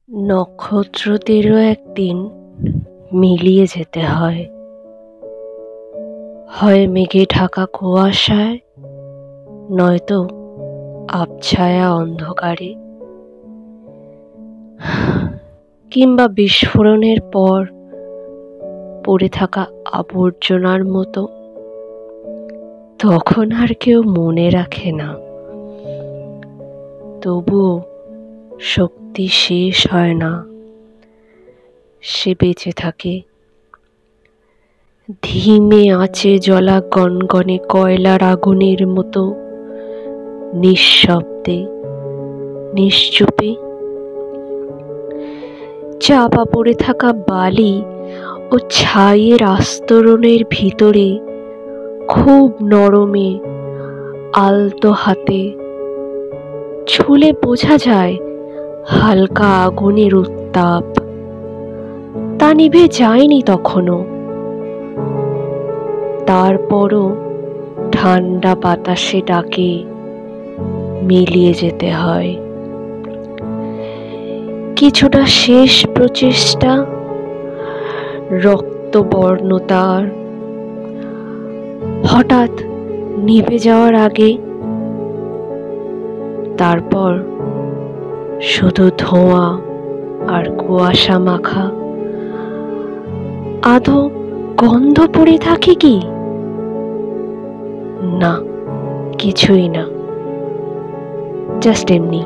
নক্ষত্রদেরও একদিন মিলিয়ে যেতে হয়, হয় মেঘে ঢাকা কুয়াশায়, নয়তো আবছায়া অন্ধকারে, কিংবা বিস্ফোরণের পর পড়ে থাকা আবর্জনার মতো। তখন আর কেউ মনে রাখে না, তবুও শক্তি শেষ হয় না, সে বেঁচে থাকে। ধিমে আঁচে জ্বলা গনগনে কয়লার আগুনের মতো, নিঃশব্দে নিশ্চুপে। চাপা পড়ে থাকা বালি ও ছাইয়ের আস্তরণের ভিতরে খুব নরমে আলতো হাতে ছুলে বোঝা যায় হালকা আগুনের উত্তাপ। তা নিভে যায়নি তখনো, তারপরও ঠান্ডা বাতাসে ডাকে মিলিয়ে যেতে হয়। কিছুটা শেষ প্রচেষ্টা, রক্তবর্ণ তার হঠাৎ নিভে যাওয়ার আগে। তারপর শুধু ধোঁয়া আর কুয়াশা মাখা। আদৌ গন্ধ পড়ে থাকে কি? না, কিছুই না, জাস্ট এমনি।